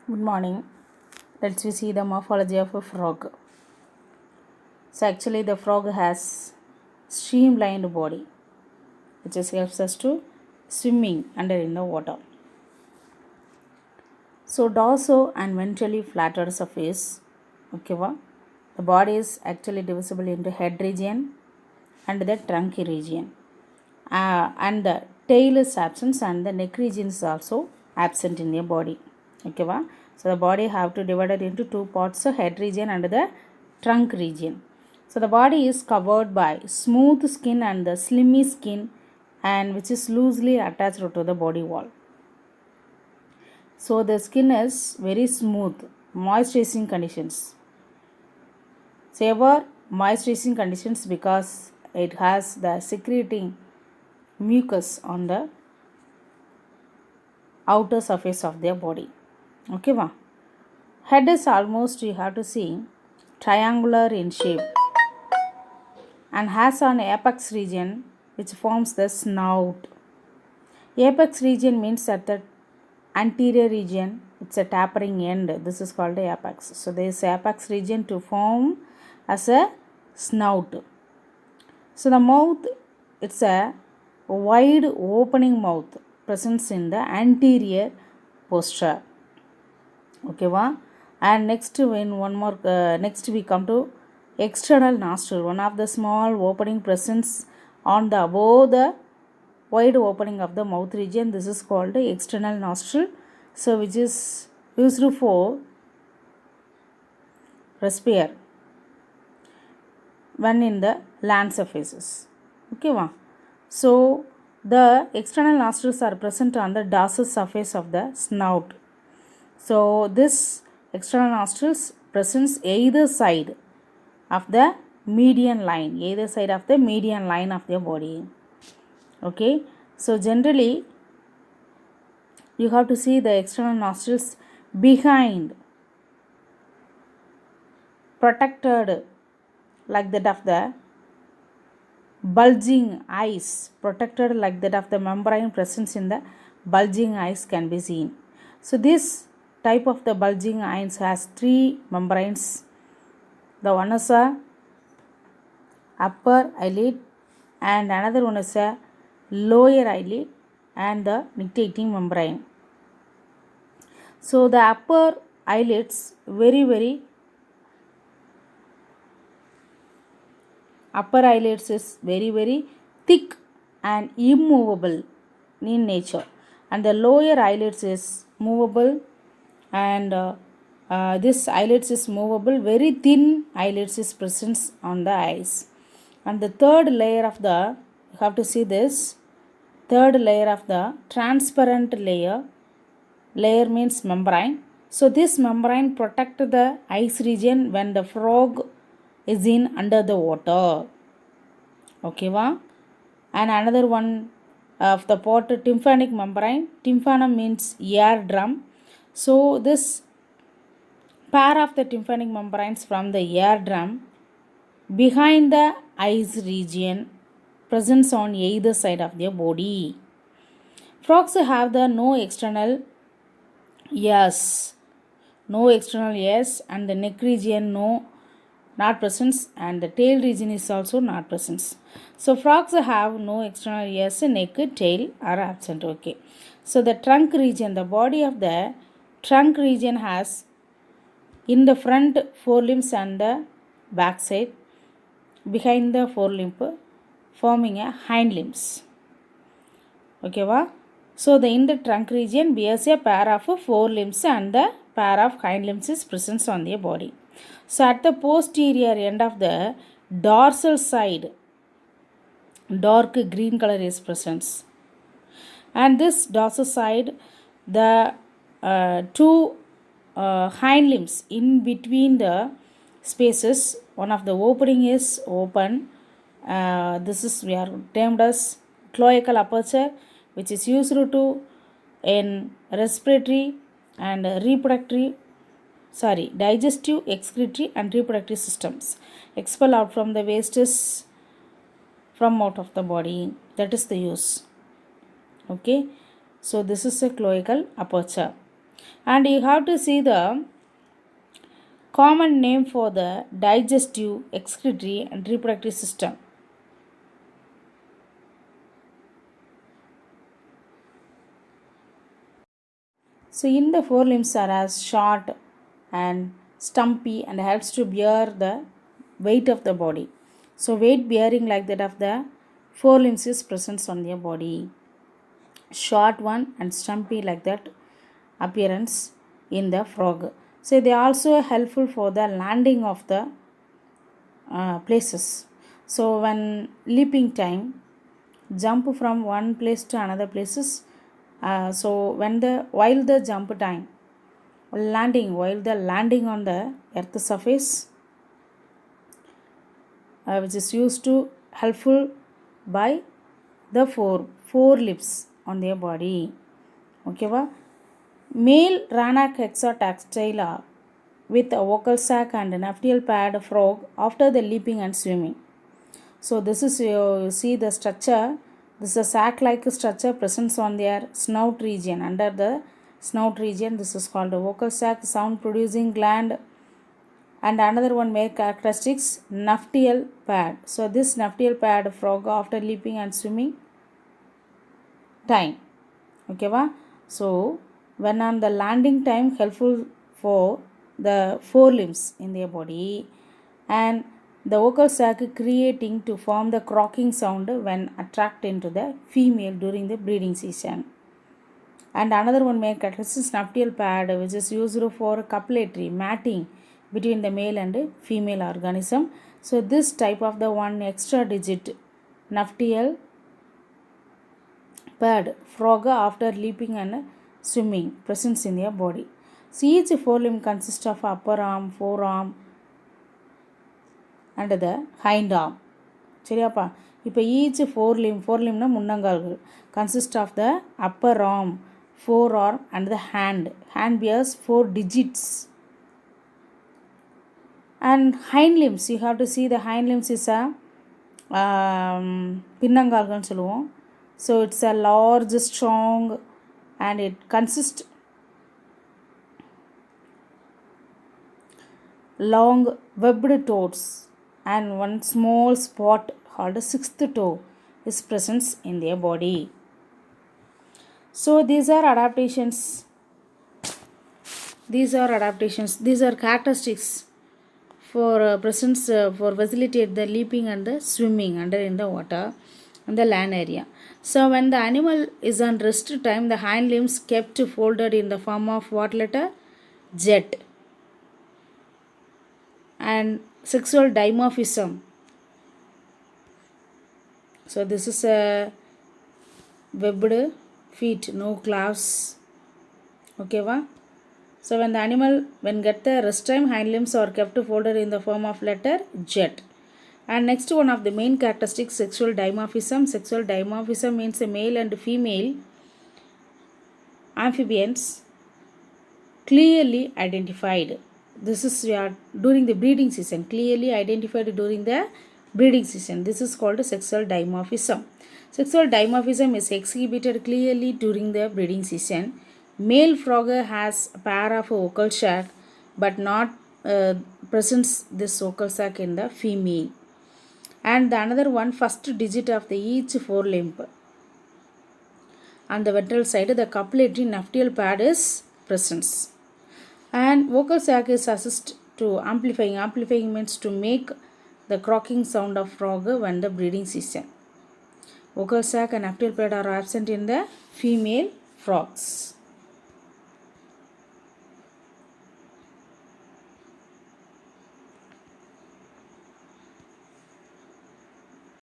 Good morning. Let's we see the morphology of a frog. So actually the frog has streamlined body which just helps us to swimming under in the water. So dorsal and ventrally flattened surface. Okay, the body is actually divisible into head region and the trunk region. And the tail is absent and the neck region is also absent in your body. Okay, so the body have to divide it into two parts, so head region and the trunk region. So the body is covered by smooth skin and the slimy skin, and which is loosely attached to the body wall. So the skin is very smooth, moisturizing conditions. So ever moisturizing conditions because it has the secreting mucus on the outer surface of their body. Okay, head is almost, you have to see, triangular in shape and has an apex region which forms the snout. Apex region means at the anterior region, it's a tapering end. This is called the apex. So there is apex region to form as a snout. So the mouth, it's a wide opening mouth presents in the anterior posture. Okay, and next when one more next we come to external nostril, one of the small opening presents on the above the wide opening of the mouth region. This is called the external nostril, so which is used for respire when in the land surfaces. Okay, so the external nostrils are present on the dorsal surface of the snout. So this external nostrils presents either side of the median line, either side of the median line of their body. Okay, so generally you have to see the external nostrils behind, protected like that of the bulging eyes, protected like that of the membrane presence in the bulging eyes can be seen. So this type of the bulging eyes has three membranes. The one is a upper eyelid and another one is a lower eyelid and the nictitating membrane. So the upper eyelids upper eyelids is very thick and immovable in nature, and the lower eyelids is movable, and this eyelids is movable, very thin eyelids is present on the eyes. And the third layer of the, you have to see this third layer of the transparent layer means membrane. So this membrane protect the eyes region when the frog is in under the water. Okay, and another one of the part, tympanic membrane. Tympanum means eardrum. So this pair of the tympanic membranes from the eardrum behind the eyes region presents on either side of their body. Frogs have the no external ears, and the neck region not present, and the tail region is also not present. So frogs have no external ears, neck, tail are absent. Okay, so the trunk region, the body of the trunk region has in the front forelimbs and the back side behind the forelimb forming a hind limbs. Okay, so the in the trunk region bears a pair of forelimbs and the pair of hind limbs is present on the body. So at the posterior end of the dorsal side, dark green color is present, and this dorsal side, the two hind limbs in between the spaces, one of the opening is open. This is we are termed as cloacal aperture, which is used to in respiratory and digestive, excretory and reproductive systems. Expel out from the wastes from out of the body. That is the use. Okay, so this is a cloacal aperture. And you have to see the common name for the digestive, excretory, and reproductive system. So, in the forelimbs are as short and stumpy and helps to bear the weight of the body. So, weight bearing like that of the forelimbs is present on their body. Short one and stumpy like that appearance in the frog. So, they are also helpful for the landing of the places. So, when leaping time, jump from one place to another places. So, while the jump time, while the landing on the earth surface, which is used to helpful by the four lips on their body. Okay, va? Male Rana hexatactyla with a vocal sac and a nuptial pad frog after the leaping and swimming. So this is you see the structure. This is a sac-like structure present on their snout region. Under the snout region, this is called a vocal sac, sound-producing gland. And another one main characteristics, nuptial pad. So this nuptial pad frog after leaping and swimming time. Okay, va? So when on the landing time, helpful for the forelimbs in their body, and the vocal sac creating to form the croaking sound when attracted into the female during the breeding season. And another one main characteristic is nuptial pad, which is used for copulatory mating between the male and female organism. So this type of the one extra digit nuptial pad frog after leaping and swimming presents in their body. So each forelimb consists of upper arm, forearm, and the hind arm. சரியாப்பா இப்போ each ஃபோர்லிம்னா முன்னங்கால்கள் consist of the upper arm, forearm and the hand bears 4 digits. And hind limbs, you have to see the hind limbs is a பின்னங்கால்கள்னு சொல்லுவோம். So it's a large, strong, and it consists long webbed toes and one small spot called a sixth toe is present in their body. So these are adaptations. These are characteristics for presence for facilitate the leaping and the swimming under in the water in the land area. So when the animal is on rest time, the hind limbs kept folded in the form of what letter? Jet. And sexual dimorphism. So this is a webbed feet, no claws. Okay, va? So when the animal get the rest time, hind limbs are kept folded in the form of letter jet. And next one of the main characteristics, sexual dimorphism. Sexual dimorphism means a male and female amphibians clearly identified. This is during the breeding season, clearly identified during the breeding season. This is called sexual dimorphism. Sexual dimorphism is exhibited clearly during the breeding season. Male frog has a pair of vocal sac but not presents this vocal sac in the female. And the another one, first digit of the each forelimb. On the ventral side, the copulatory nuptial pad is present. And vocal sac is assist to amplifying. Amplifying means to make the croaking sound of frog when the breeding season. Vocal sac and nuptial pad are absent in the female frogs.